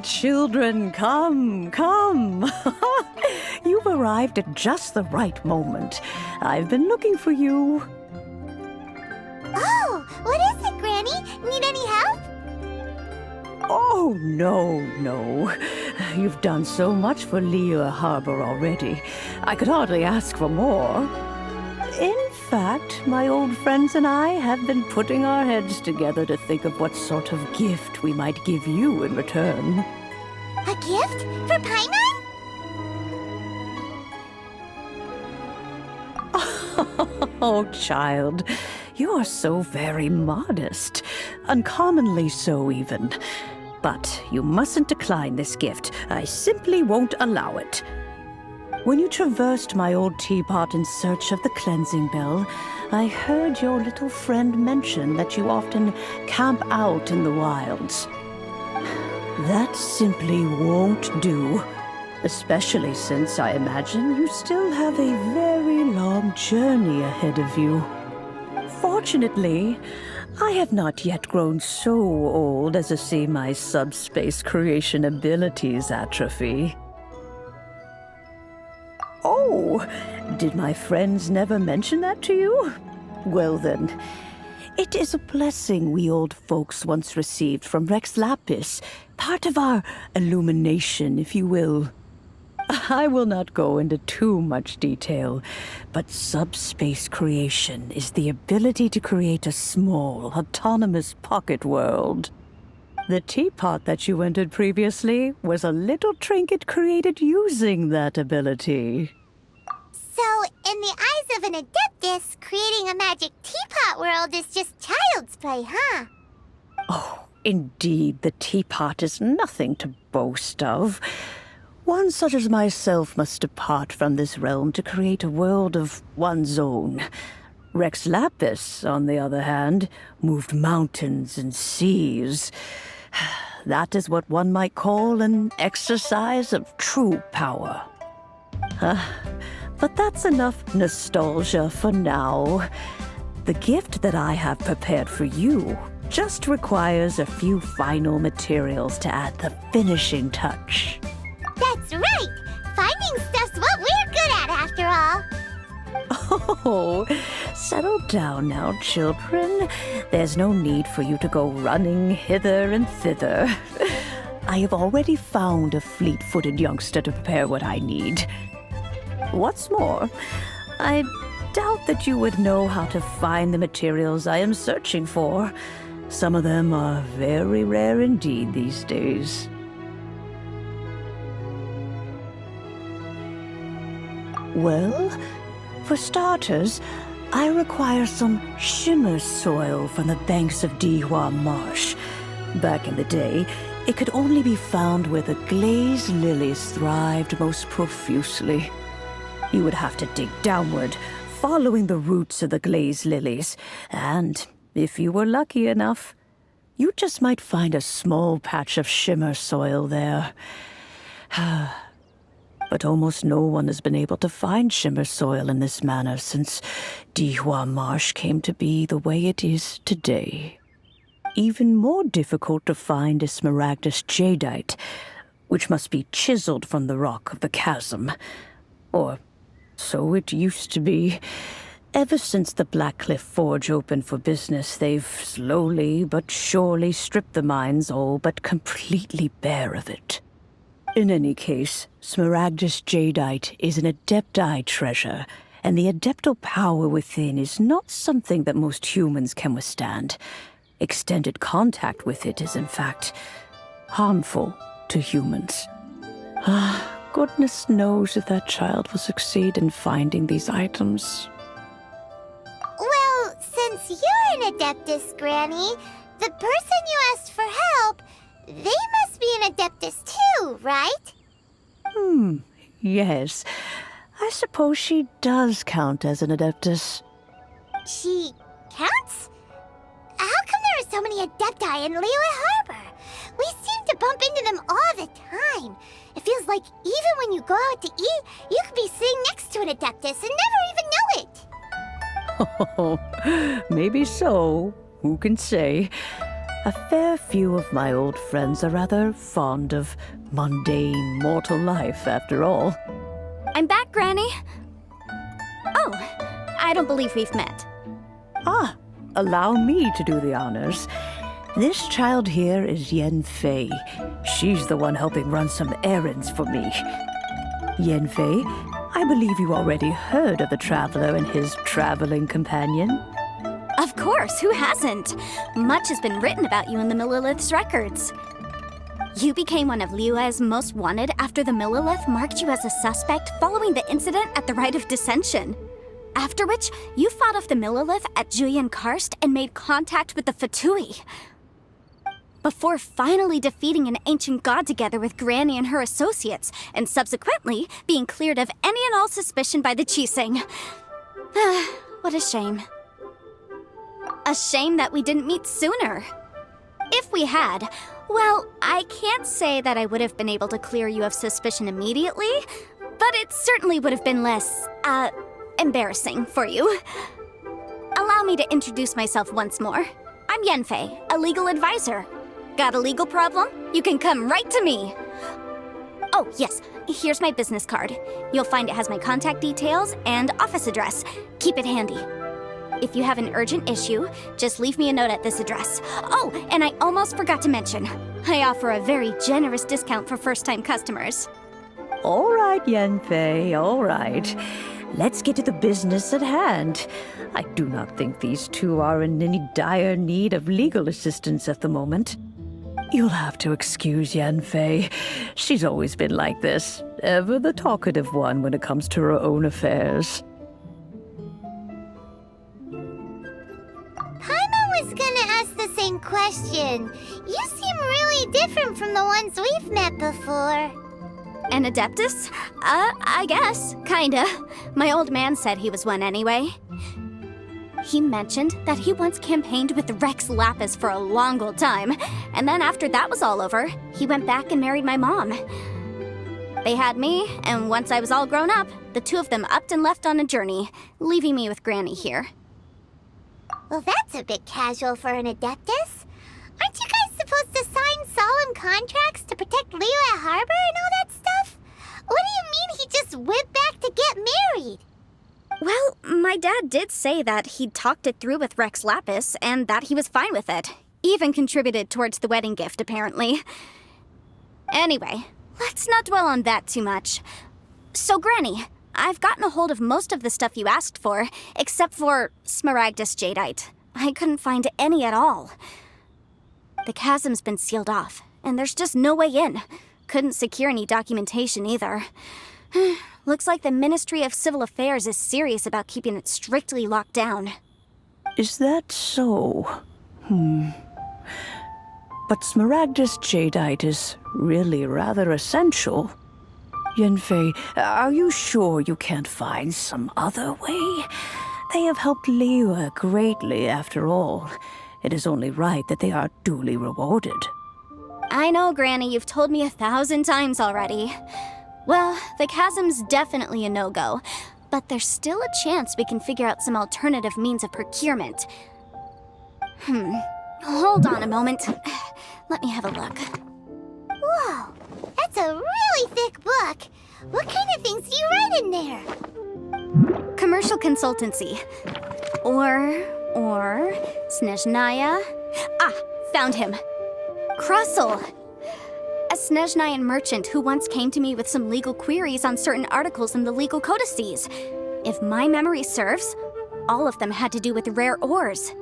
Children, come, come. You've arrived at just the right moment. I've been looking for you. Oh, what is it, Granny? Need any help? Oh, no. You've done so much for Liyue Harbor already. I could hardly ask for more. In fact, my old friends and I have been putting our heads together to think of what sort of gift we might give you in return. A gift? For Paimon? Oh, child, you are so very modest. Uncommonly so, even. But you mustn't decline this gift. I simply won't allow it. When you traversed my old teapot in search of the cleansing bell, I heard your little friend mention that you often camp out in the wilds. That simply won't do. Especially since I imagine you still have a very long journey ahead of you. Fortunately, I have not yet grown so old as to see my subspace creation abilities atrophy. Oh, did my friends never mention that to you? Well then, it is a blessing we old folks once received from Rex Lapis, part of our illumination, if you will. I will not go into too much detail, but subspace creation is the ability to create a small, autonomous pocket world. The teapot that you entered previously was a little trinket created using that ability. So, in the eyes of an Adeptus, creating a magic teapot world is just child's play, huh? Oh, indeed, the teapot is nothing to boast of. One such as myself must depart from this realm to create a world of one's own. Rex Lapis, on the other hand, moved mountains and seas. That is what one might call an exercise of true power. But that's enough nostalgia for now. The gift that I have prepared for you just requires a few final materials to add the finishing touch. That's right! Finding stuff's what we're good at, after all. Oh, settle down now, children. There's no need for you to go running hither and thither. I have already found a fleet-footed youngster to prepare what I need. What's more, I doubt that you would know how to find the materials I am searching for. Some of them are very rare indeed these days. Well, for starters, I require some shimmer soil from the banks of Dihua Marsh. Back in the day, it could only be found where the glazed lilies thrived most profusely. You would have to dig downward, following the roots of the glazed lilies, and if you were lucky enough, you just might find a small patch of shimmer soil there. But almost no one has been able to find shimmer soil in this manner since Dihua Marsh came to be the way it is today. Even more difficult to find is smaragdus jadeite, which must be chiseled from the rock of the chasm. Or so it used to be. Ever since the Blackcliff Forge opened for business, they've slowly but surely stripped the mines all but completely bare of it. In any case, smaragdus jadeite is an adepti treasure, and the adeptal power within is not something that most humans can withstand. Extended contact with it is, in fact, harmful to humans. Goodness knows if that child will succeed in finding these items. Well, since you're an Adeptus, Granny, the person you asked for help, they must be an Adeptus too, right? Yes. I suppose she does count as an Adeptus. She counts? How come there are so many Adepti in Liyue Harbor? We seem to bump into them all the time. It feels like even when you go out to eat, you could be sitting next to an Adeptus and never even know it. Oh, maybe so. Who can say? A fair few of my old friends are rather fond of mundane mortal life, after all. I'm back, Granny. Oh, I don't believe we've met. Ah, allow me to do the honors. This child here is Yanfei. She's the one helping run some errands for me. Yanfei, I believe you already heard of the traveler and his traveling companion. Of course, who hasn't? Much has been written about you in the Millilith's records. You became one of Liyue's most wanted after the Millilith marked you as a suspect following the incident at the Rite of Dissension. After which, you fought off the Millilith at Julian Karst and made contact with the Fatui. Before finally defeating an ancient god together with Granny and her associates, and subsequently being cleared of any and all suspicion by the Qixing. What a shame. A shame that we didn't meet sooner. If we had, well, I can't say that I would have been able to clear you of suspicion immediately, but it certainly would have been less, embarrassing for you. Allow me to introduce myself once more. I'm Yanfei, a legal advisor. Got a legal problem? You can come right to me. Oh, yes, here's my business card. You'll find it has my contact details and office address. Keep it handy. If you have an urgent issue, just leave me a note at this address. Oh, and I almost forgot to mention, I offer a very generous discount for first-time customers. All right, Yanfei, all right. Let's get to the business at hand. I do not think these two are in any dire need of legal assistance at the moment. You'll have to excuse Yanfei. She's always been like this, ever the talkative one when it comes to her own affairs. Paimon was gonna ask the same question. You seem really different from the ones we've met before. An Adeptus? I guess. Kinda. My old man said he was one anyway. He mentioned that he once campaigned with Rex Lapis for a long old time, and then after that was all over, he went back and married my mom. They had me, and once I was all grown up, the two of them upped and left on a journey, leaving me with Granny here. Well, that's a bit casual for an Adeptus. Aren't you guys supposed to sign solemn contracts to protect Liyue Harbor and all that stuff? What do you mean he just went back to get married? Well, my dad did say that he'd talked it through with Rex Lapis and that he was fine with it. Even contributed towards the wedding gift, apparently. Anyway, let's not dwell on that too much. So, Granny, I've gotten a hold of most of the stuff you asked for, except for Smaragdus Jadeite. I couldn't find any at all. The chasm's been sealed off, and there's just no way in. Couldn't secure any documentation either. Looks like the Ministry of Civil Affairs is serious about keeping it strictly locked down. Is that so? But Smaragdus Jadeite is really rather essential. Yanfei, are you sure you can't find some other way? They have helped Liyue greatly, after all. It is only right that they are duly rewarded. I know, Granny, you've told me 1,000 times already. Well, the chasm's definitely a no-go, but there's still a chance we can figure out some alternative means of procurement. Hold on a moment. Let me have a look. Whoa, that's a really thick book. What kind of things do you write in there? Commercial consultancy. Or Snezhnaya. Ah, found him. Krusel. A Snezhnayan merchant who once came to me with some legal queries on certain articles in the legal codices. If my memory serves, all of them had to do with rare ores.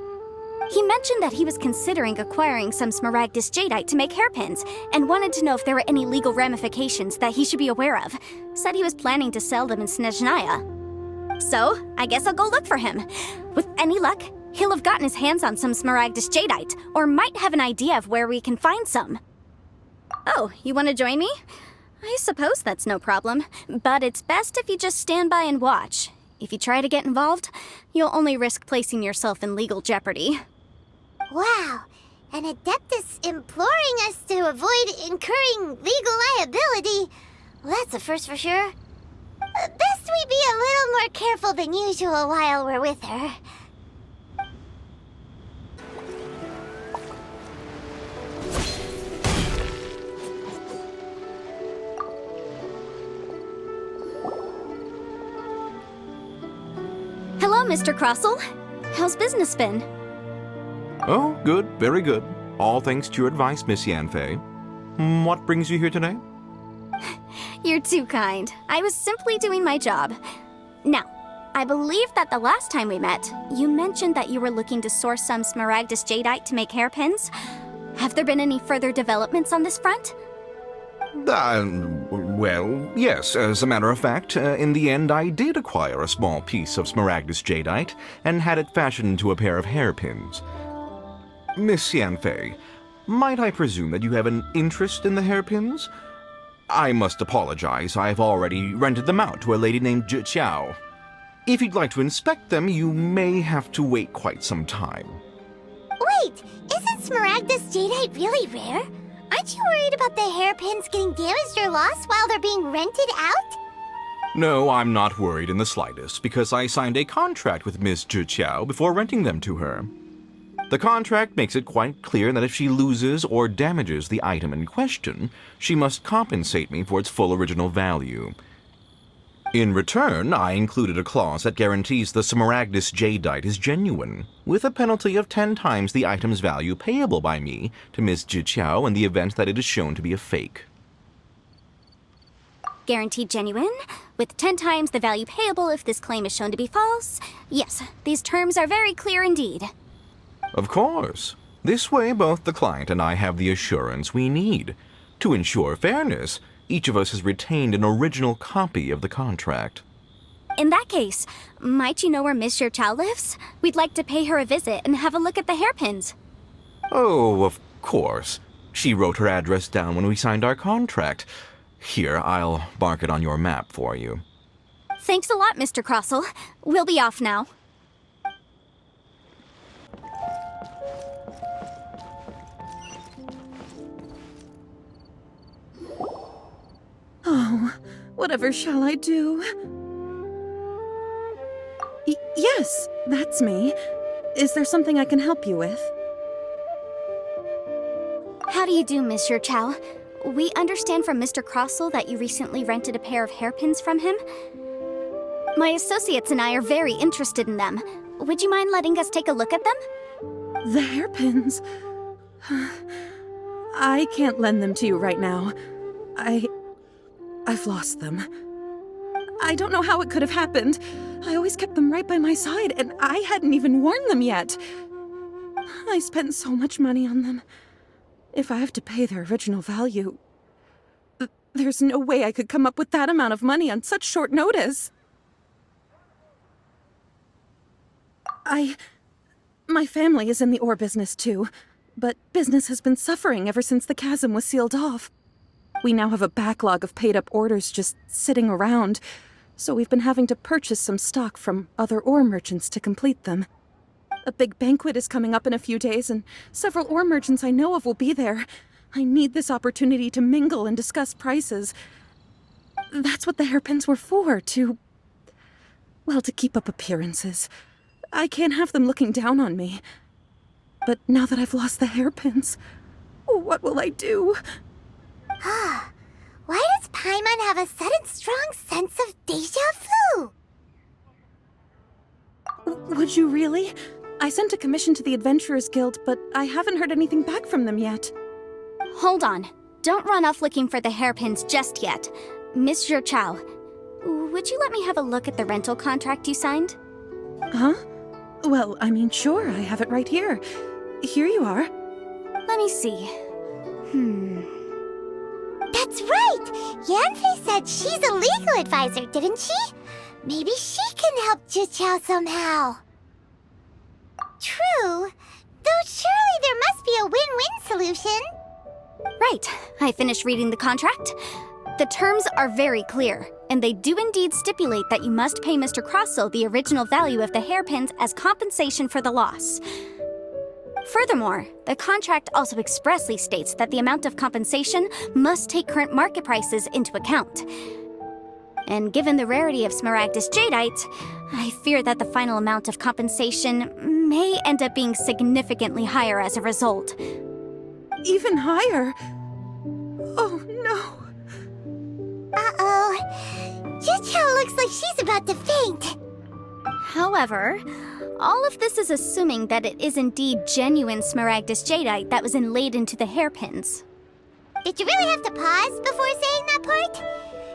He mentioned that he was considering acquiring some Smaragdus Jadeite to make hairpins, and wanted to know if there were any legal ramifications that he should be aware of. Said he was planning to sell them in Snezhnaya. So, I guess I'll go look for him. With any luck, he'll have gotten his hands on some Smaragdus Jadeite, or might have an idea of where we can find some. Oh, you want to join me? I suppose that's no problem, but it's best if you just stand by and watch. If you try to get involved, you'll only risk placing yourself in legal jeopardy. Wow, an Adeptus imploring us to avoid incurring legal liability. Well, that's a first for sure. Best we be a little more careful than usual while we're with her. Mr. Crossell. How's business been? Oh, good, very good. All thanks to your advice, Miss Yanfei. What brings you here today? You're too kind. I was simply doing my job. Now, I believe that the last time we met, you mentioned that you were looking to source some smaragdus jadeite to make hairpins. Have there been any further developments on this front? Well, yes. As a matter of fact, in the end, I did acquire a small piece of smaragdus jadeite and had it fashioned into a pair of hairpins. Miss Yanfei, might I presume that you have an interest in the hairpins? I must apologize. I've already rented them out to a lady named Zhi Qiao. If you'd like to inspect them, you may have to wait quite some time. Wait, isn't smaragdus jadeite really rare? Aren't you worried about the hairpins getting damaged or lost while they're being rented out? No, I'm not worried in the slightest, because I signed a contract with Miss Zhi Qiao before renting them to her. The contract makes it quite clear that if she loses or damages the item in question, she must compensate me for its full original value. In return, I included a clause that guarantees the smaragdus jadeite is genuine, with a penalty of 10 times the item's value payable by me to Miss Zhi Qiao in the event that it is shown to be a fake. Guaranteed genuine, with 10 times the value payable if this claim is shown to be false. Yes, these terms are very clear indeed. Of course. This way, both the client and I have the assurance we need. To ensure fairness, each of us has retained an original copy of the contract. In that case, might you know where Miss Zhi Qiao lives? We'd like to pay her a visit and have a look at the hairpins. Oh, of course. She wrote her address down when we signed our contract. Here, I'll mark it on your map for you. Thanks a lot, Mr. Crossell. We'll be off now. Oh, whatever shall I do? Yes, that's me. Is there something I can help you with? How do you do, Miss Zhi Qiao? We understand from Mr. Crossell that you recently rented a pair of hairpins from him. My associates and I are very interested in them. Would you mind letting us take a look at them? The hairpins? I can't lend them to you right now. I've lost them. I don't know how it could have happened. I always kept them right by my side, and I hadn't even worn them yet. I spent so much money on them. If I have to pay their original value, there's no way I could come up with that amount of money on such short notice. My family is in the ore business too, but business has been suffering ever since the chasm was sealed off. We now have a backlog of paid-up orders just sitting around, so we've been having to purchase some stock from other ore merchants to complete them. A big banquet is coming up in a few days, and several ore merchants I know of will be there. I need this opportunity to mingle and discuss prices. That's what the hairpins were for, to keep up appearances. I can't have them looking down on me. But now that I've lost the hairpins, what will I do? Why does Paimon have a sudden strong sense of deja vu? Would you really? I sent a commission to the Adventurers Guild, but I haven't heard anything back from them yet. Hold on. Don't run off looking for the hairpins just yet. Miss Zhi Qiao, would you let me have a look at the rental contract you signed? Huh? Well, I mean, sure, I have it right here. Here you are. Let me see. That's right! Yanfei said she's a legal advisor, didn't she? Maybe she can help Zhi Qiao somehow. True, though surely there must be a win-win solution. Right. I finished reading the contract. The terms are very clear, and they do indeed stipulate that you must pay Mr. Crossell the original value of the hairpins as compensation for the loss. Furthermore, the contract also expressly states that the amount of compensation must take current market prices into account. And given the rarity of smaragdus jadeite, I fear that the final amount of compensation may end up being significantly higher as a result. Even higher? Oh, no. Uh-oh. Zhi Qiao looks like she's about to faint. However, all of this is assuming that it is indeed genuine Smaragdus jadeite that was inlaid into the hairpins. Did you really have to pause before saying that part?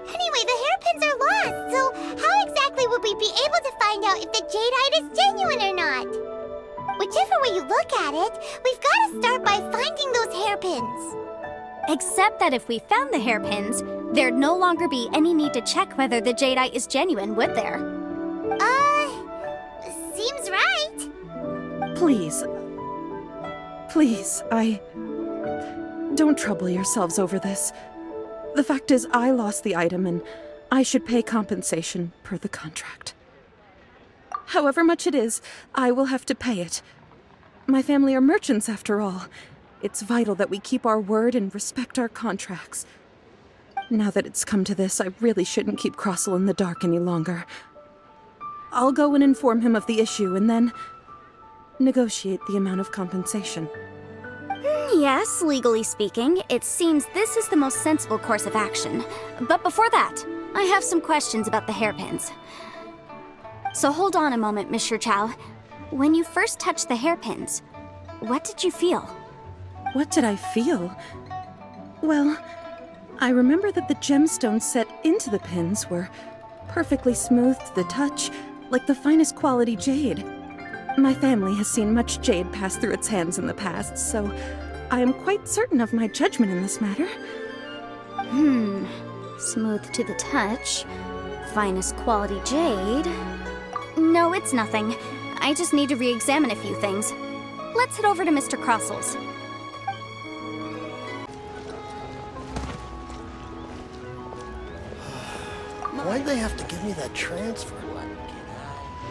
Anyway, the hairpins are lost, so how exactly would we be able to find out if the jadeite is genuine or not? Whichever way you look at it, we've got to start by finding those hairpins. Except that if we found the hairpins, there'd no longer be any need to check whether the jadeite is genuine, would there? Seems right. Please. Please, Don't trouble yourselves over this. The fact is, I lost the item and I should pay compensation per the contract. However much it is, I will have to pay it. My family are merchants, after all. It's vital that we keep our word and respect our contracts. Now that it's come to this, I really shouldn't keep Crossel in the dark any longer. I'll go and inform him of the issue and then negotiate the amount of compensation. Yes, legally speaking, it seems this is the most sensible course of action. But before that, I have some questions about the hairpins. So hold on a moment, Mr. Chow. When you first touched the hairpins, what did you feel? What did I feel? Well, I remember that the gemstones set into the pins were perfectly smooth to the touch, like the finest quality jade. My family has seen much jade pass through its hands in the past, so I am quite certain of my judgment in this matter. Smooth to the touch. Finest quality jade. No, it's nothing. I just need to re-examine a few things. Let's head over to Mr. Crossel's. Why'd they have to give me that transfer?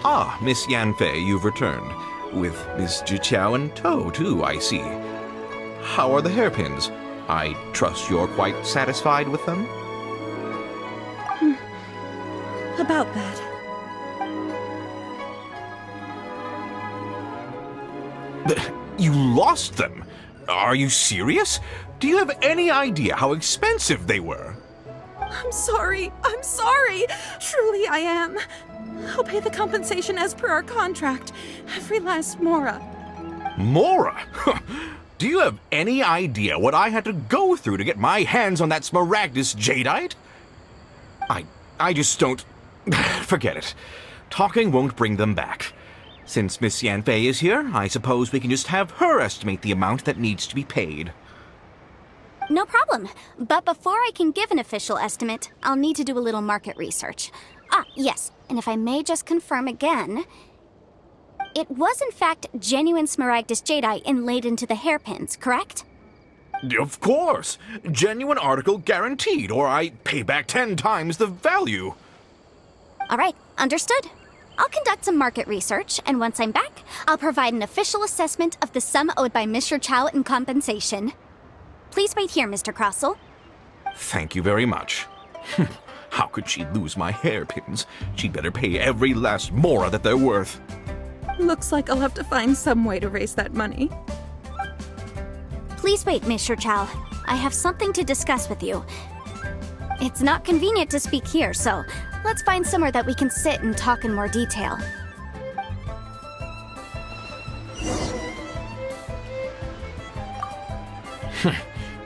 Ah, Miss Yanfei, you've returned. With Miss Jiqiao in tow, too, I see. How are the hairpins? I trust you're quite satisfied with them? About that. You lost them? Are you serious? Do you have any idea how expensive they were? I'm sorry. Truly I am. I'll pay the compensation as per our contract. Every last mora. Mora? Do you have any idea what I had to go through to get my hands on that Smaragdus jadeite? I just don't... Forget it. Talking won't bring them back. Since Miss Yanfei is here, I suppose we can just have her estimate the amount that needs to be paid. No problem. But before I can give an official estimate, I'll need to do a little market research. Ah, yes, and if I may just confirm again, it was in fact genuine Smaragdus jadeite inlaid into the hairpins, correct? Of course! Genuine article guaranteed, or I pay back 10 times the value. All right, understood. I'll conduct some market research, and once I'm back, I'll provide an official assessment of the sum owed by Mr. Chow in compensation. Please wait here, Mr. Crossel. Thank you very much. How could she lose my hairpins? She'd better pay every last mora that they're worth. Looks like I'll have to find some way to raise that money. Please wait, Mr. Chow. I have something to discuss with you. It's not convenient to speak here, so let's find somewhere that we can sit and talk in more detail.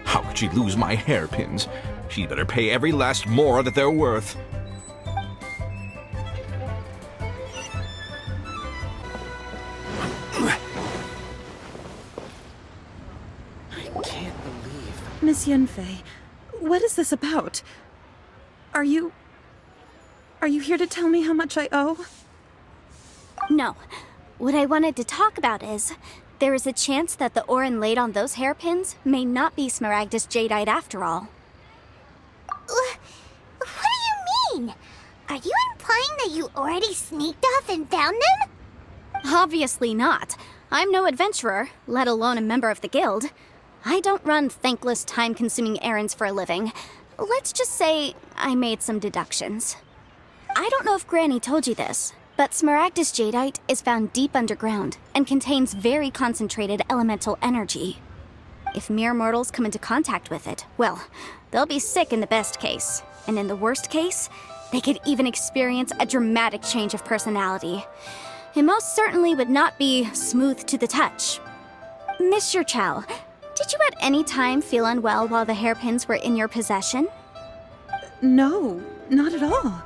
How could she lose my hairpins? She'd better pay every last mora that they're worth. I can't believe... Miss Yanfei, what is this about? Are you here to tell me how much I owe? No. What I wanted to talk about is, there is a chance that the ore inlaid on those hairpins may not be Smaragdus jadeite after all. What do you mean? Are you implying that you already sneaked off and found them? Obviously not. I'm no adventurer, let alone a member of the guild. I don't run thankless, time-consuming errands for a living. Let's just say I made some deductions. I don't know if Granny told you this, but Smaragdus jadeite is found deep underground and contains very concentrated elemental energy. If mere mortals come into contact with it, well, they'll be sick in the best case, and in the worst case, They could even experience a dramatic change of personality. It most certainly would not be smooth to the touch. Mr. Chow, did you at any time feel unwell while the hairpins were in your possession? No, not at all.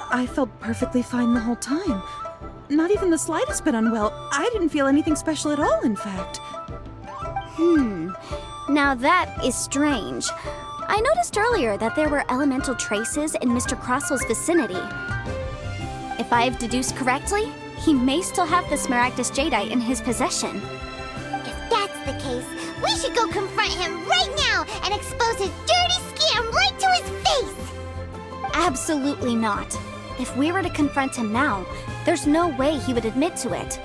I felt perfectly fine the whole time. Not even the slightest bit unwell. I didn't feel anything special at all, in fact. Now that is strange. I noticed earlier that there were elemental traces in Mr. Crossel's vicinity. If I've deduced correctly, he may still have the Smaragdus Jadeite in his possession. If that's the case, we should go confront him right now and expose his dirty scam right to his face! Absolutely not. If we were to confront him now, there's no way he would admit to it.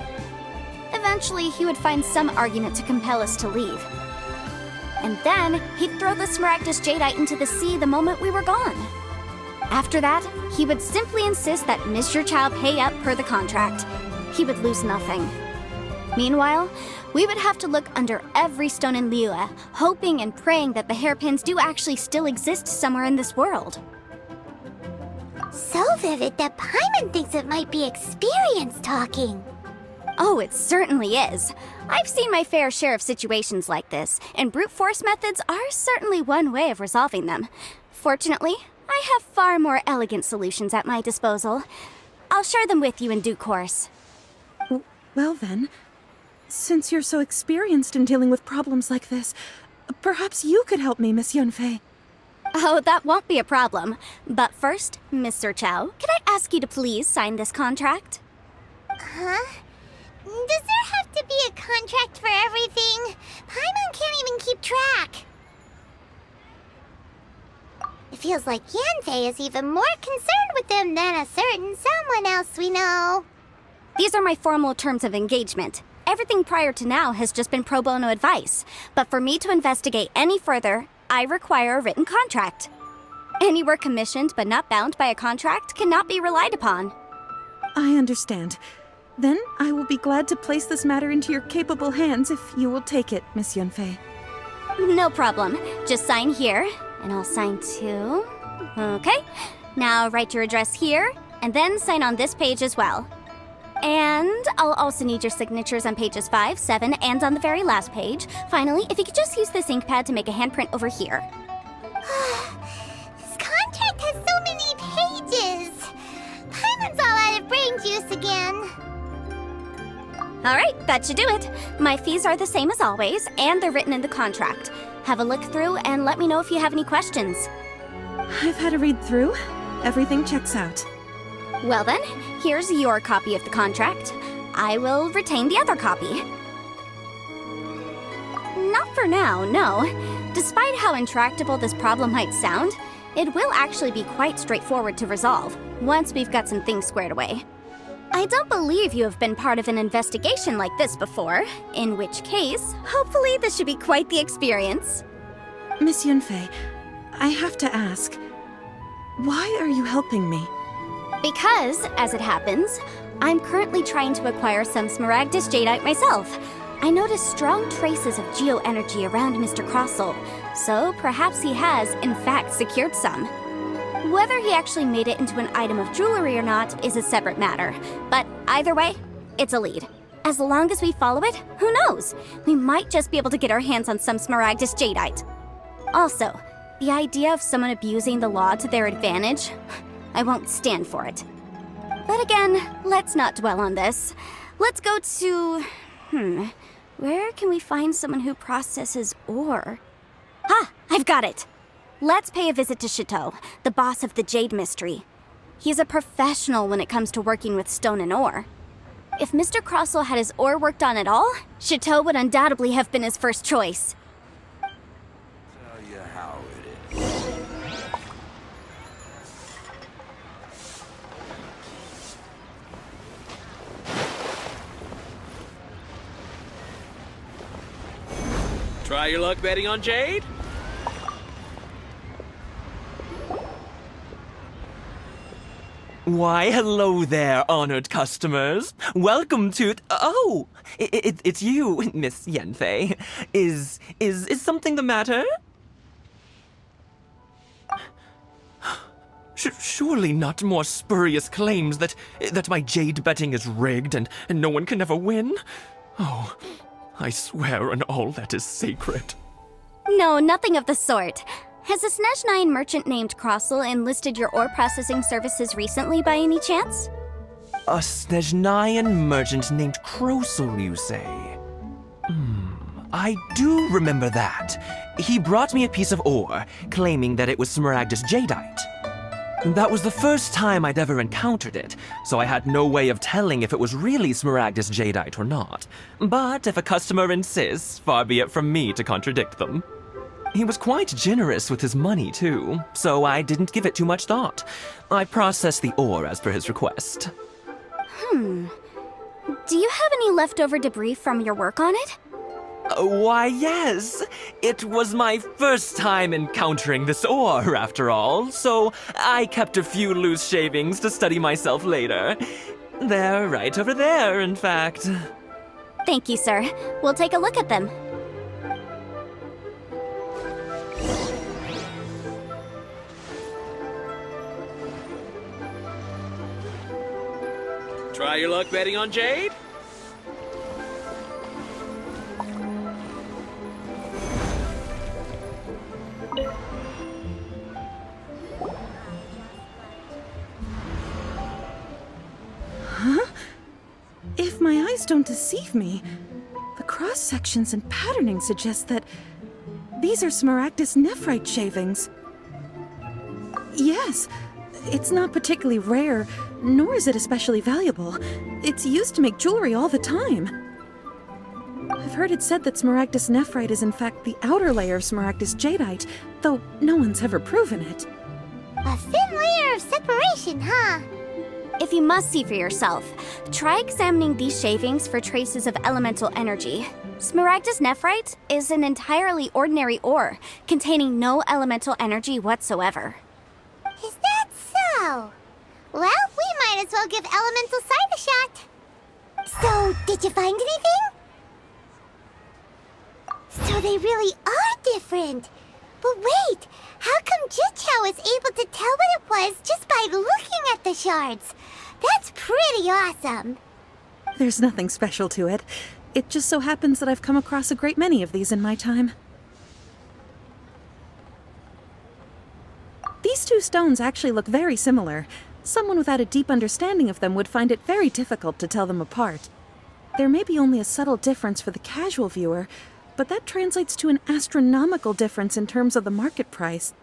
Eventually, he would find some argument to compel us to leave. And then, he'd throw the Smaragdus Jadeite into the sea the moment we were gone. After that, he would simply insist that Mr. Chow pay up per the contract. He would lose nothing. Meanwhile, we would have to look under every stone in Liyue, hoping and praying that the hairpins do actually still exist somewhere in this world. So vivid that Paimon thinks it might be experience talking. Oh, it certainly is. I've seen my fair share of situations like this, and brute force methods are certainly one way of resolving them. Fortunately, I have far more elegant solutions at my disposal. I'll share them with you in due course. Well then, since you're so experienced in dealing with problems like this, perhaps you could help me, Miss Yanfei. Oh, that won't be a problem. But first, Mr. Chow, could I ask you to please sign this contract? Huh? Does there have to be a contract for everything? Paimon can't even keep track. It feels like Yanfei is even more concerned with them than a certain someone else we know. These are my formal terms of engagement. Everything prior to now has just been pro bono advice. But for me to investigate any further, I require a written contract. Any work commissioned but not bound by a contract cannot be relied upon. I understand. Then I will be glad to place this matter into your capable hands if you will take it, Miss Yanfei. No problem. Just sign here, and I'll sign too. Okay. Now write your address here, and then sign on this page as well. And I'll also need your signatures on pages 5, 7, and on the very last page. Finally, if you could just use this ink pad to make a handprint over here. This contract has so many pages. Paimon's all out of brain juice again. Alright, that should do it. My fees are the same as always, and they're written in the contract. Have a look through and let me know if you have any questions. I've had a read through. Everything checks out. Well then, here's your copy of the contract. I will retain the other copy. Not for now, no. Despite how intractable this problem might sound, it will actually be quite straightforward to resolve, once we've got some things squared away. I don't believe you have been part of an investigation like this before, in which case, hopefully this should be quite the experience. Miss Yanfei, I have to ask, why are you helping me? Because, as it happens, I'm currently trying to acquire some Smaragdus Jadeite myself. I noticed strong traces of geoenergy around Mr. Crossel, so perhaps he has, in fact, secured some. Whether he actually made it into an item of jewelry or not is a separate matter, but either way, it's a lead. As long as we follow it, who knows? We might just be able to get our hands on some Smaragdus Jadeite. Also, the idea of someone abusing the law to their advantage, I won't stand for it. But again, let's not dwell on this. Let's go to... where can we find someone who processes ore? Ah, I've got it! Let's pay a visit to Chateau, the boss of the Jade Mystery. He's a professional when it comes to working with stone and ore. If Mr. Crossel had his ore worked on at all, Chateau would undoubtedly have been his first choice. Tell you how it is. Try your luck betting on Jade? Why, hello there, honored customers. Welcome to... Oh, it's you, Miss Yanfei. Is something the matter? Surely not more spurious claims that my jade betting is rigged and no one can ever win? Oh, I swear on all that is sacred. No, nothing of the sort. Has a Snezhnyan merchant named Crossel enlisted your ore processing services recently by any chance? A Snezhnyan merchant named Crossel, you say? I do remember that. He brought me a piece of ore, claiming that it was Smaragdus jadeite. That was the first time I'd ever encountered it, so I had no way of telling if it was really Smaragdus jadeite or not. But if a customer insists, far be it from me to contradict them. He was quite generous with his money, too, so I didn't give it too much thought. I processed the ore as per his request. Do you have any leftover debris from your work on it? Why, yes. It was my first time encountering this ore, after all, so I kept a few loose shavings to study myself later. They're right over there, in fact. Thank you, sir. We'll take a look at them. Try your luck betting on Jade? If my eyes don't deceive me, the cross-sections and patterning suggest that these are Smaragdus nephrite shavings. Yes, it's not particularly rare, nor is it especially valuable. It's used to make jewelry all the time. I've heard it said that Smaragdus nephrite is in fact the outer layer of Smaragdus jadeite, though no one's ever proven it. A thin layer of separation, huh? If you must see for yourself, try examining these shavings for traces of elemental energy. Smaragdus nephrite is an entirely ordinary ore, containing no elemental energy whatsoever. Is that so? Well, we might as well give elemental sight a shot. So, did you find anything? So they really are different. But wait, how come Jichao was able to tell what it was just by looking at the shards? That's pretty awesome. There's nothing special to it. It just so happens that I've come across a great many of these in my time. These two stones actually look very similar. Someone without a deep understanding of them would find it very difficult to tell them apart. There may be only a subtle difference for the casual viewer, but that translates to an astronomical difference in terms of the market price.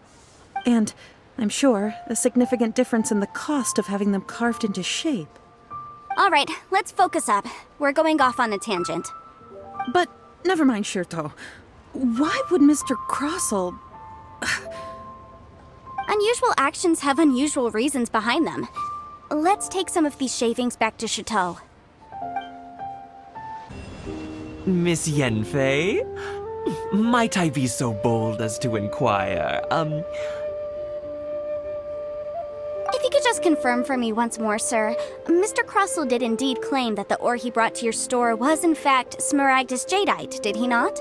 And, I'm sure, a significant difference in the cost of having them carved into shape. All right, let's focus up. We're going off on a tangent. But, never mind, Shirto. Why would Mr. Crossel... Unusual actions have unusual reasons behind them. Let's take some of these shavings back to Chateau. Miss Yanfei? Might I be so bold as to inquire, If you could just confirm for me once more, sir. Mr. Crossel did indeed claim that the ore he brought to your store was in fact Smaragdus jadeite, did he not?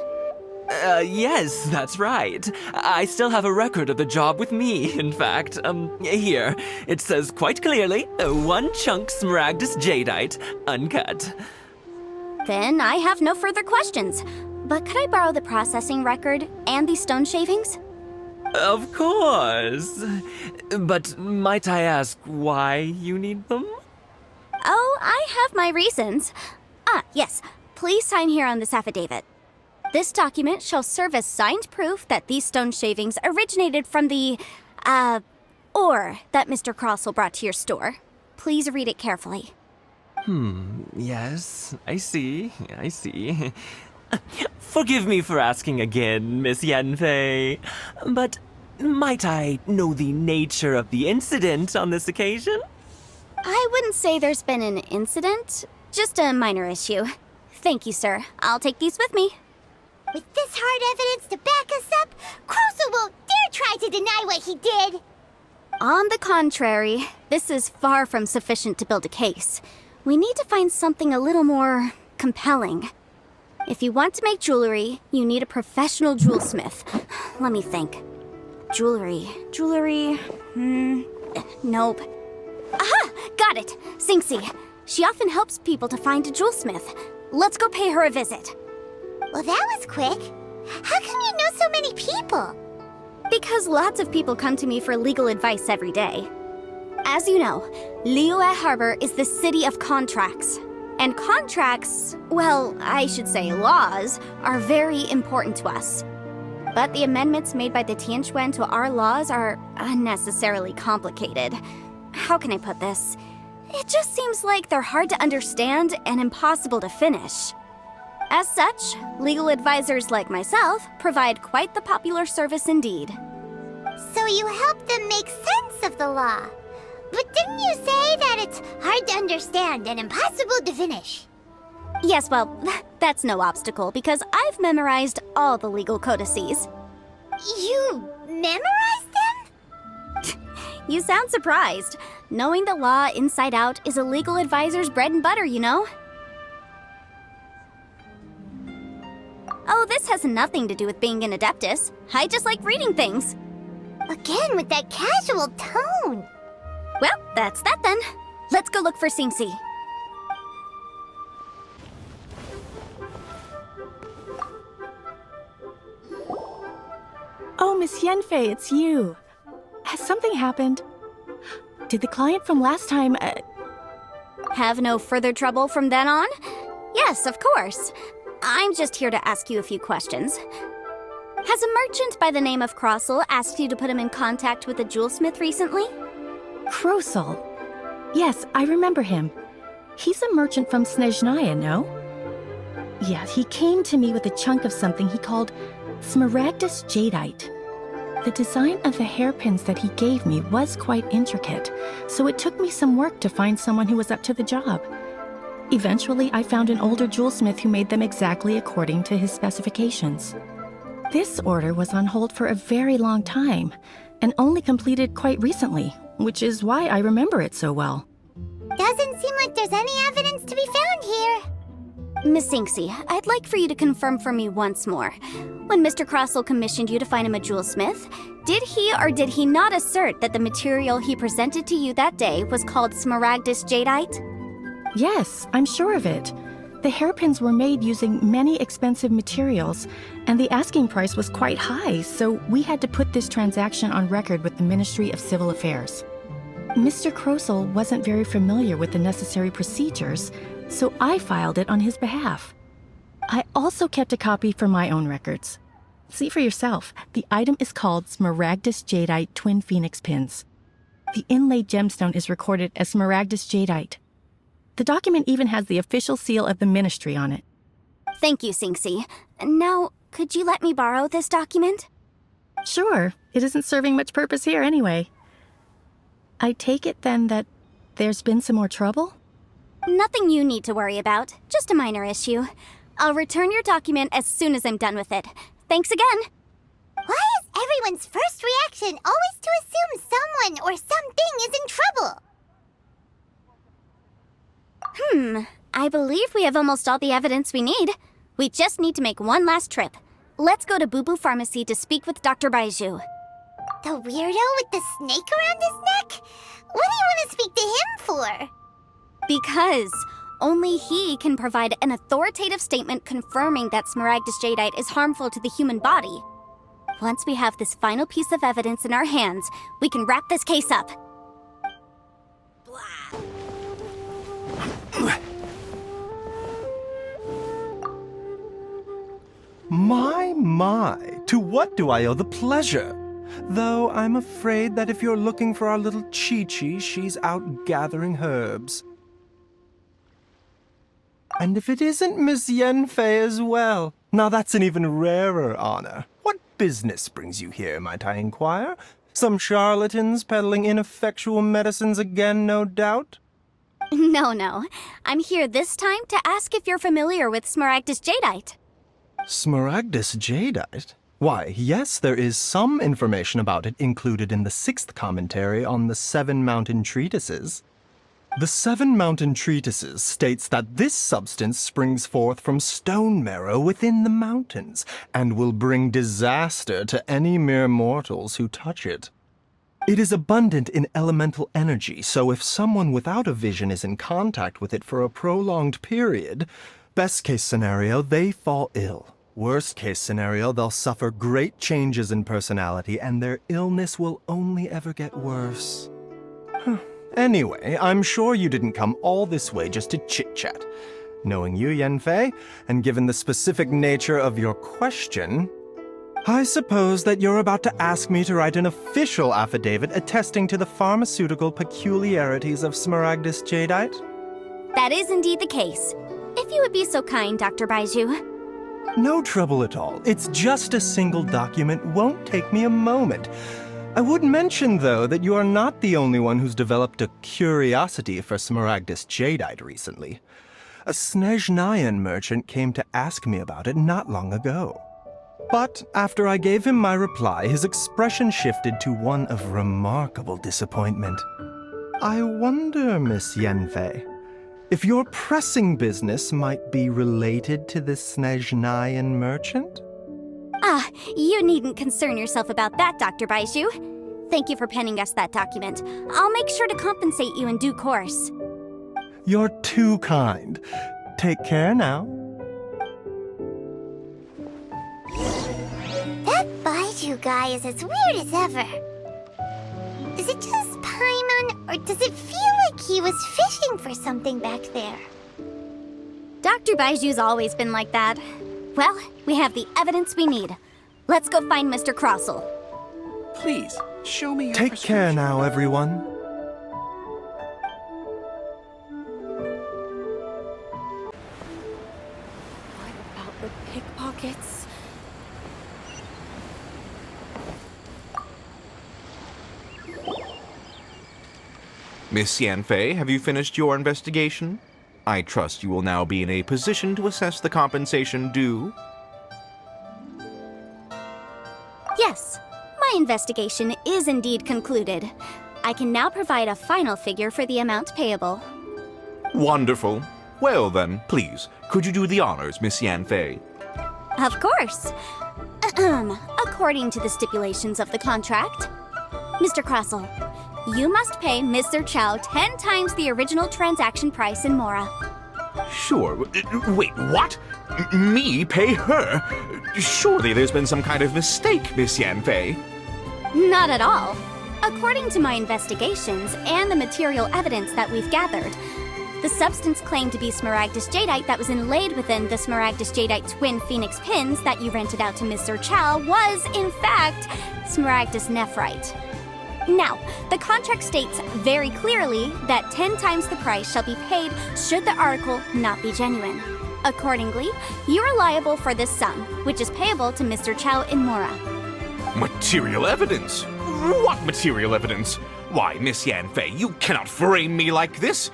Yes, that's right. I still have a record of the job with me, in fact. Here. It says quite clearly, 1 chunk Smaragdus jadeite, uncut. Then I have no further questions. But could I borrow the processing record and these stone shavings? Of course. But might I ask why you need them? Oh, I have my reasons. Yes. Please sign here on this affidavit. This document shall serve as signed proof that these stone shavings originated from the, ore that Mr. Crossel brought to your store. Please read it carefully. Yes, I see. Forgive me for asking again, Miss Yanfei, but might I know the nature of the incident on this occasion? I wouldn't say there's been an incident, just a minor issue. Thank you, sir. I'll take these with me. With this hard evidence to back us up, Crossel won't dare try to deny what he did. On the contrary, this is far from sufficient to build a case. We need to find something a little more compelling. If you want to make jewelry, you need a professional jewelsmith. Let me think. Jewelry. Nope. Aha! Got it! Sinxi. She often helps people to find a jewelsmith. Let's go pay her a visit. Well, that was quick. How come you know so many people? Because lots of people come to me for legal advice every day. As you know, Liyue Harbor is the city of contracts. And contracts, well, I should say laws, are very important to us. But the amendments made by the Tianquan to our laws are unnecessarily complicated. How can I put this? It just seems like they're hard to understand and impossible to finish. As such, legal advisors like myself provide quite the popular service indeed. So you help them make sense of the law. But didn't you say that it's hard to understand and impossible to finish? Yes, well, that's no obstacle because I've memorized all the legal codices. You memorized them? You sound surprised. Knowing the law inside out is a legal advisor's bread and butter, you know? Oh, this has nothing to do with being an adeptus. I just like reading things. Again, with that casual tone. Well, that's that then. Let's go look for Sinxi. Oh, Miss Yanfei, it's you. Has something happened? Did the client from last time, Have no further trouble from then on? Yes, of course. I'm just here to ask you a few questions. Has a merchant by the name of Crossel asked you to put him in contact with a jewelsmith recently? Krosel? Yes, I remember him. He's a merchant from Snezhnaya, no? Yeah, he came to me with a chunk of something he called Smaragdus Jadeite. The design of the hairpins that he gave me was quite intricate, so it took me some work to find someone who was up to the job. Eventually, I found an older jewelsmith who made them exactly according to his specifications. This order was on hold for a very long time, and only completed quite recently, which is why I remember it so well. Doesn't seem like there's any evidence to be found here. Miss Sinxi, I'd like for you to confirm for me once more. When Mr. Crossel commissioned you to find him a jewelsmith, did he or did he not assert that the material he presented to you that day was called Smaragdus Jadeite? Yes, I'm sure of it. The hairpins were made using many expensive materials, and the asking price was quite high, so we had to put this transaction on record with the Ministry of Civil Affairs. Mr. Krosel wasn't very familiar with the necessary procedures, so I filed it on his behalf. I also kept a copy for my own records. See for yourself, the item is called Smaragdus Jadeite Twin Phoenix Pins. The inlaid gemstone is recorded as Smaragdus Jadeite. The document even has the official seal of the ministry on it. Thank you, Sinxi. Now, could you let me borrow this document? Sure, it isn't serving much purpose here anyway. I take it then that there's been some more trouble? Nothing you need to worry about, just a minor issue. I'll return your document as soon as I'm done with it. Thanks again. Why is everyone's first reaction always to assume someone or something is in trouble? I believe we have almost all the evidence we need. We just need to make one last trip. Let's go to Boo Boo Pharmacy to speak with Dr. Baiju. The weirdo with the snake around his neck? What do you want to speak to him for? Because only he can provide an authoritative statement confirming that Smaragdus Jadeite is harmful to the human body. Once we have this final piece of evidence in our hands, we can wrap this case up. My, to what do I owe the pleasure? Though I'm afraid that if you're looking for our little Chi-Chi, she's out gathering herbs. And if it isn't Miss Yanfei as well, now that's an even rarer honor. What business brings you here, might I inquire? Some charlatans peddling ineffectual medicines again, no doubt? No. I'm here this time to ask if you're familiar with Smaragdus Jadeite. Smaragdus Jadeite? Why, yes, there is some information about it included in the 6th commentary on the 7 Mountain Treatises. The 7 Mountain Treatises states that this substance springs forth from stone marrow within the mountains, and will bring disaster to any mere mortals who touch it. It is abundant in elemental energy, so if someone without a vision is in contact with it for a prolonged period, best case scenario, they fall ill. Worst case scenario, they'll suffer great changes in personality and their illness will only ever get worse. Anyway, I'm sure you didn't come all this way just to chit-chat. Knowing you, Yanfei, and given the specific nature of your question, I suppose that you're about to ask me to write an official affidavit attesting to the pharmaceutical peculiarities of Smaragdus jadeite? That is indeed the case. If you would be so kind, Dr. Baiju. No trouble at all. It's just a single document, won't take me a moment. I would mention, though, that you are not the only one who's developed a curiosity for Smaragdus jadeite recently. A Snezhnayan merchant came to ask me about it not long ago. But after I gave him my reply, his expression shifted to one of remarkable disappointment. I wonder, Miss Yanfei, if your pressing business might be related to the Snezhnayan merchant? Ah, you needn't concern yourself about that, Dr. Baiju. Thank you for penning us that document. I'll make sure to compensate you in due course. You're too kind. Take care now. That Baiju guy is as weird as ever. Is it just Paimon, or does it feel like he was fishing for something back there? Dr. Baiju's always been like that. Well, we have the evidence we need. Let's go find Mr. Crossell. Please, show me your Take care now, everyone. What about the pickpockets? Miss Yanfei, have you finished your investigation? I trust you will now be in a position to assess the compensation due. Yes, my investigation is indeed concluded. I can now provide a final figure for the amount payable. Wonderful. Well then, please, could you do the honors, Miss Yanfei? Of course. According to the stipulations of the contract, Mr. Crossell, you must pay Mr. Chow 10 times the original transaction price in Mora. Sure. Wait, what? Me pay her? Surely there's been some kind of mistake, Miss Yanfei. Not at all. According to my investigations and the material evidence that we've gathered, the substance claimed to be Smaragdus jadeite that was inlaid within the Smaragdus jadeite twin phoenix pins that you rented out to Mr. Chow was, in fact, Smaragdus nephrite. Now, the contract states very clearly that 10 times the price shall be paid should the article not be genuine. Accordingly, you are liable for this sum, which is payable to Mr. Chow in Mora. Material evidence? What material evidence? Why, Miss Yanfei, you cannot frame me like this.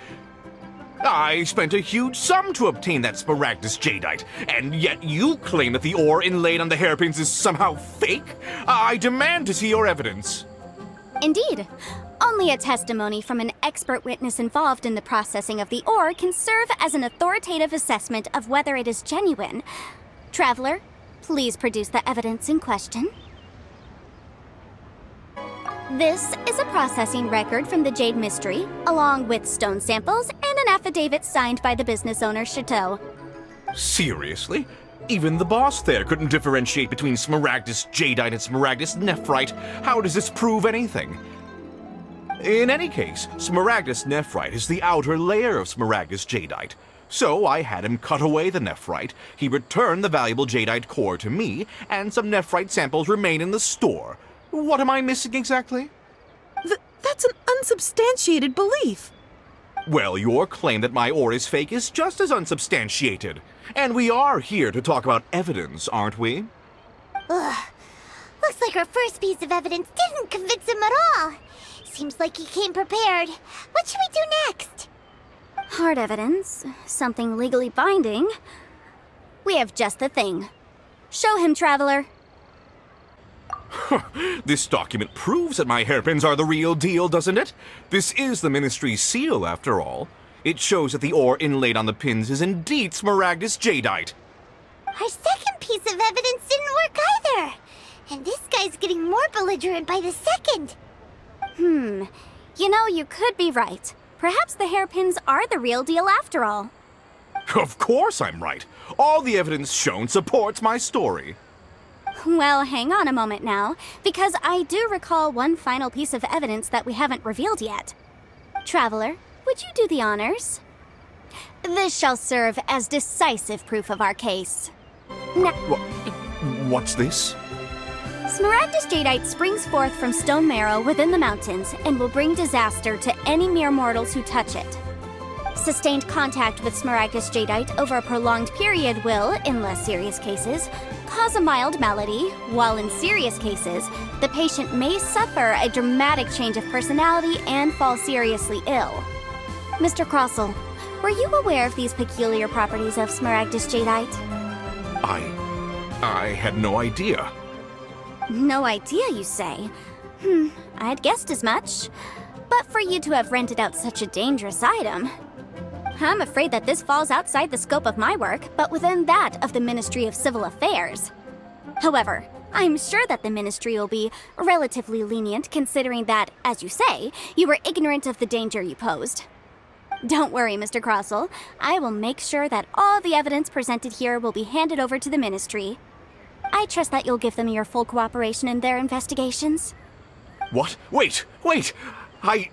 I spent a huge sum to obtain that Smaragdus jadeite, and yet you claim that the ore inlaid on the hairpins is somehow fake? I demand to see your evidence. Indeed. Only a testimony from an expert witness involved in the processing of the ore can serve as an authoritative assessment of whether it is genuine. Traveler, please produce the evidence in question. This is a processing record from the Jade Mystery, along with stone samples and an affidavit signed by the business owner, Chateau. Seriously? Even the boss there couldn't differentiate between Smaragdus jadeite and Smaragdus nephrite. How does this prove anything? In any case, Smaragdus nephrite is the outer layer of Smaragdus jadeite. So I had him cut away the nephrite, he returned the valuable jadeite core to me, and some nephrite samples remain in the store. What am I missing exactly? That's an unsubstantiated belief. Well, your claim that my ore is fake is just as unsubstantiated. And we are here to talk about evidence, aren't we? Ugh. Looks like our first piece of evidence didn't convince him at all. Seems like he came prepared. What should we do next? Hard evidence, something legally binding. We have just the thing. Show him, Traveler. This document proves that my hairpins are the real deal, doesn't it? This is the Ministry's seal, after all. It shows that the ore inlaid on the pins is indeed Smaragdus jadeite. Our second piece of evidence didn't work either. And this guy's getting more belligerent by the second. You know, you could be right. Perhaps the hairpins are the real deal after all. Of course I'm right. All the evidence shown supports my story. Well, hang on a moment now, because I do recall one final piece of evidence that we haven't revealed yet. Traveler, would you do the honors? This shall serve as decisive proof of our case. Now, What's this? Smaragdus jadeite springs forth from stone marrow within the mountains and will bring disaster to any mere mortals who touch it. Sustained contact with Smaragdus jadeite over a prolonged period will, in less serious cases, cause a mild malady, while in serious cases, the patient may suffer a dramatic change of personality and fall seriously ill. Mr. Crossell, were you aware of these peculiar properties of Smaragdus jadeite? I had no idea. No idea, you say? I'd guessed as much. But for you to have rented out such a dangerous item... I'm afraid that this falls outside the scope of my work, but within that of the Ministry of Civil Affairs. However, I'm sure that the Ministry will be relatively lenient considering that, as you say, you were ignorant of the danger you posed. Don't worry, Mr. Crossell. I will make sure that all the evidence presented here will be handed over to the Ministry. I trust that you'll give them your full cooperation in their investigations. What? Wait! I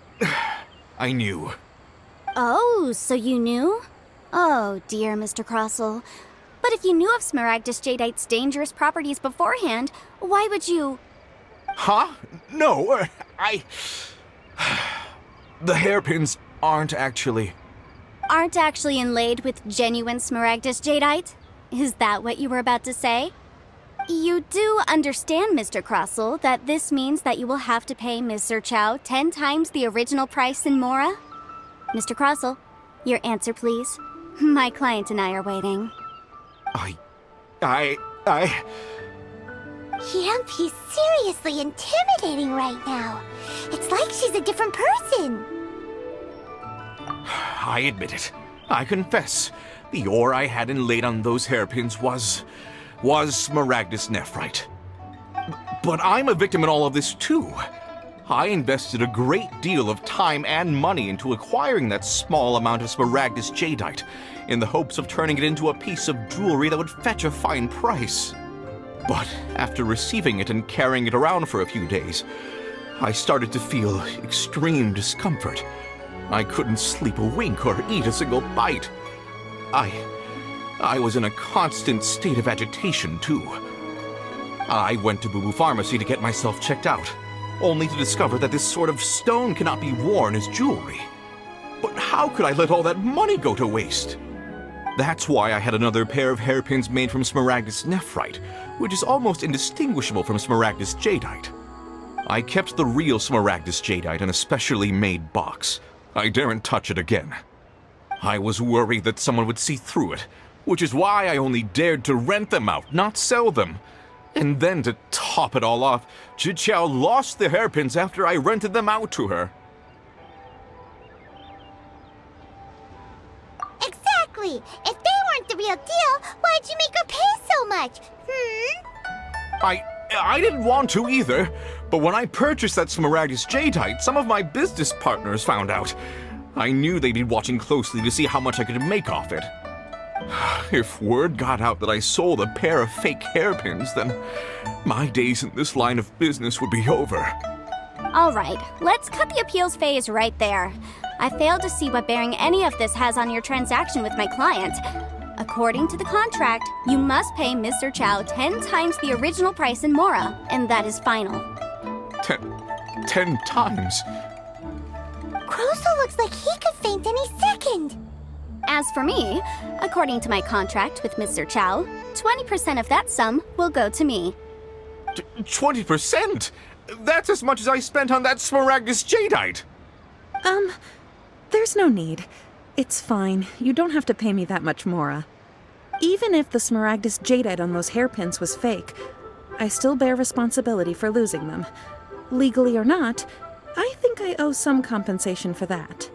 knew. Oh, so you knew? Oh, dear Mr. Crossell. But if you knew of Smaragdus jadeite's dangerous properties beforehand, why would you... Huh? No, The hairpins aren't actually inlaid with genuine Smaragdus jadeite? Is that what you were about to say? You do understand, Mr. Crossell, that this means that you will have to pay Ms. Zerchow 10 times the original price in Mora? Mr. Crossell, your answer, please. My client and I are waiting. Yanfei's seriously intimidating right now. It's like she's a different person. I admit it. I confess. The ore I had inlaid on those hairpins was Smaragdus nephrite. But I'm a victim in all of this too. I invested a great deal of time and money into acquiring that small amount of Smaragdus jadeite in the hopes of turning it into a piece of jewelry that would fetch a fine price. But after receiving it and carrying it around for a few days, I started to feel extreme discomfort. I couldn't sleep a wink or eat a single bite. I was in a constant state of agitation, too. I went to Boo Boo Pharmacy to get myself checked out, only to discover that this sort of stone cannot be worn as jewelry. But how could I let all that money go to waste? That's why I had another pair of hairpins made from Smaragdus nephrite, which is almost indistinguishable from Smaragdus jadeite. I kept the real Smaragdus jadeite in a specially made box. I daren't touch it again. I was worried that someone would see through it, which is why I only dared to rent them out, not sell them. And then to top it all off, Zhiqiao lost the hairpins after I rented them out to her. Exactly! If they weren't the real deal, why'd you make her pay so much? I didn't want to either, but when I purchased that Smaragdus jadeite, some of my business partners found out. I knew they'd be watching closely to see how much I could make off it. If word got out that I sold a pair of fake hairpins, then my days in this line of business would be over. All right, let's cut the appeals phase right there. I failed to see what bearing any of this has on your transaction with my client. According to the contract, you must pay Mr. Chow 10 times the original price in Mora, and that is final. 10 times? Crossell looks like he could faint any second. As for me, according to my contract with Mr. Chow, 20% of that sum will go to me. 20%? That's as much as I spent on that Smaragdus jadeite! There's no need. It's fine. You don't have to pay me that much, Mora. Even if the Smaragdus jadeite on those hairpins was fake, I still bear responsibility for losing them. Legally or not, I think I owe some compensation for that.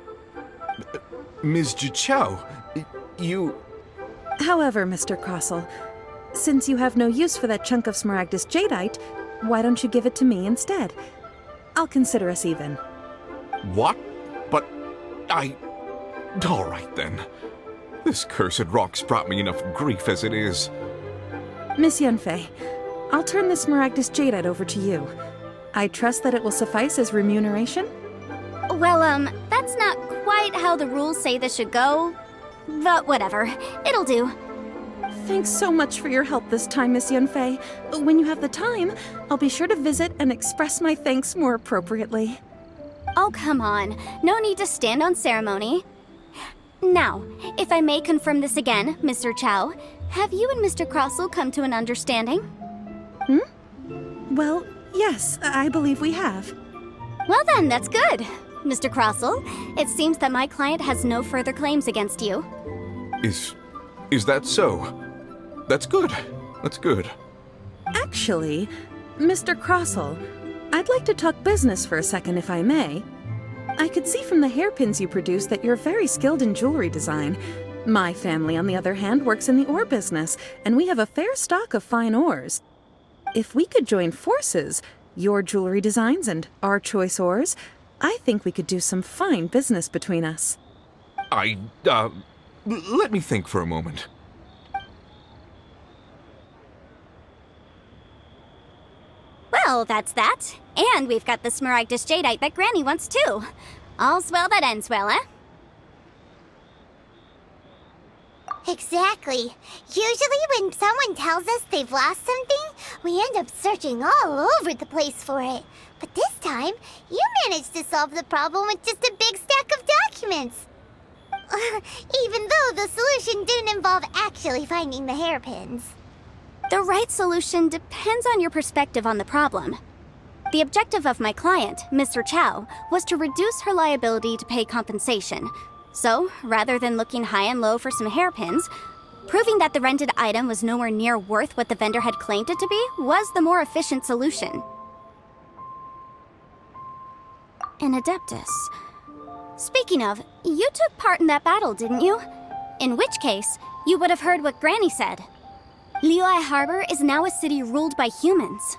Ms. Zhiqiao, you... However, Mr. Crossell, since you have no use for that chunk of Smaragdus jadeite, why don't you give it to me instead? I'll consider us even. What? But all right then. This cursed rock's brought me enough grief as it is. Miss Yanfei, I'll turn the Smaragdus Jadeite over to you. I trust that it will suffice as remuneration? Well, that's not quite how the rules say this should go. But whatever. It'll do. Thanks so much for your help this time, Miss Yanfei. When you have the time, I'll be sure to visit and express my thanks more appropriately. Oh, come on. No need to stand on ceremony. Now, if I may confirm this again, Mr. Chow, have you and Mr. Crossell come to an understanding? Well, yes, I believe we have. Well then, that's good. Mr. Crossell, it seems that my client has no further claims against you. Is that so? That's good. That's good. Actually, Mr. Crossell, I'd like to talk business for a second if I may. I could see from the hairpins you produce that you're very skilled in jewelry design. My family, on the other hand, works in the ore business, and we have a fair stock of fine ores. If we could join forces, your jewelry designs and our choice ores, I think we could do some fine business between us. Let me think for a moment. Well, that's that. And we've got the Smaragdus Jadeite that Granny wants too. All's well that ends well, eh? Exactly. Usually when someone tells us they've lost something, we end up searching all over the place for it. But this time, you managed to solve the problem with just a big stack of documents. Even though the solution didn't involve actually finding the hairpins. The right solution depends on your perspective on the problem. The objective of my client, Mr. Chow, was to reduce her liability to pay compensation. So, rather than looking high and low for some hairpins, proving that the rented item was nowhere near worth what the vendor had claimed it to be was the more efficient solution. An Adeptus. Speaking of, you took part in that battle, didn't you? In which case, you would have heard what Granny said. Liyue Harbor is now a city ruled by humans.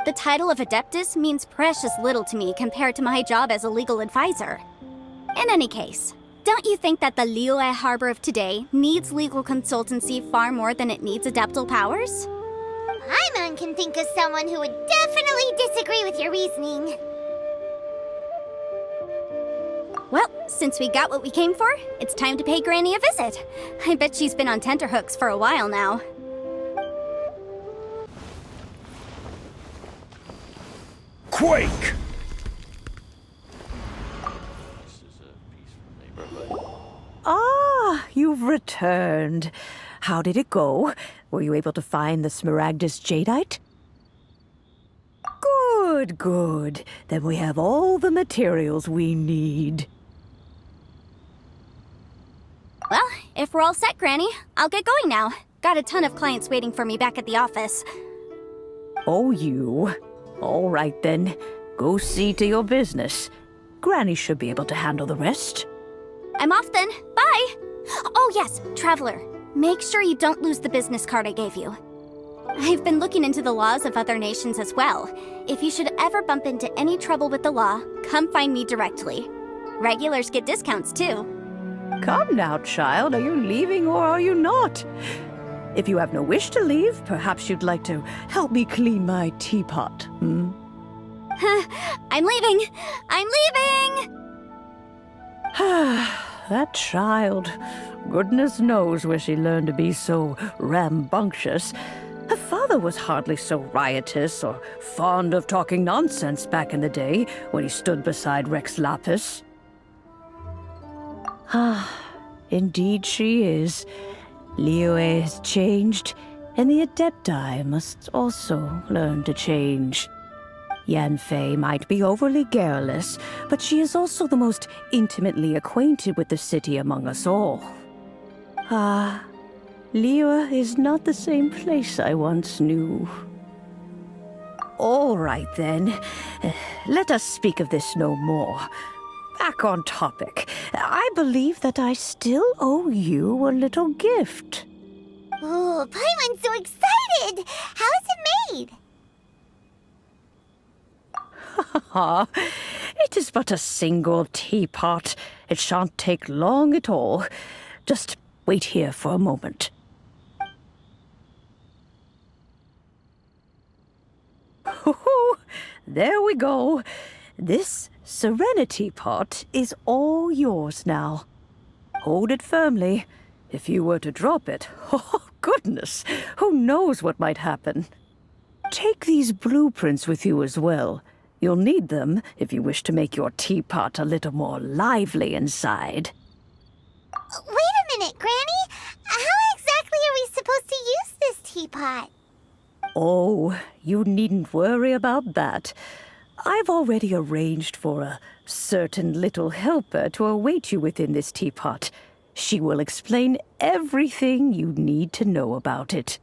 The title of Adeptus means precious little to me compared to my job as a legal advisor. In any case, don't you think that the Liyue Harbor of today needs legal consultancy far more than it needs adeptal powers? Paimon can think of someone who would definitely disagree with your reasoning. Well, since we got what we came for, it's time to pay Granny a visit. I bet she's been on tenterhooks for a while now. Quake! Ah, you've returned. How did it go? Were you able to find the Smaragdus Jadeite? Good, good. Then we have all the materials we need. Well, if we're all set, Granny, I'll get going now. Got a ton of clients waiting for me back at the office. Oh, you? All right then. Go see to your business. Granny should be able to handle the rest. I'm off then. Bye! Oh yes, Traveler. Make sure you don't lose the business card I gave you. I've been looking into the laws of other nations as well. If you should ever bump into any trouble with the law, come find me directly. Regulars get discounts too. Come now, child. Are you leaving or are you not? If you have no wish to leave, perhaps you'd like to help me clean my teapot, hmm? I'm leaving! I'm leaving! That child. Goodness knows where she learned to be so rambunctious. Her father was hardly so riotous or fond of talking nonsense back in the day when he stood beside Rex Lapis. Indeed she is. Liyue has changed, and the Adepti must also learn to change. Yanfei might be overly garrulous, but she is also the most intimately acquainted with the city among us all. Liyue is not the same place I once knew. All right, then. Let us speak of this no more. Back on topic. I believe that I still owe you a little gift. Ooh, Paimon's so excited! How is it made? It is but a single teapot. It shan't take long at all. Just wait here for a moment. There we go. This Serenity pot is all yours now. Hold it firmly. If you were to drop it, oh goodness, who knows what might happen. Take these blueprints with you as well. You'll need them if you wish to make your teapot a little more lively inside. Wait a minute, Granny. How exactly are we supposed to use this teapot? Oh, you needn't worry about that. I've already arranged for a certain little helper to await you within this teapot. She will explain everything you need to know about it.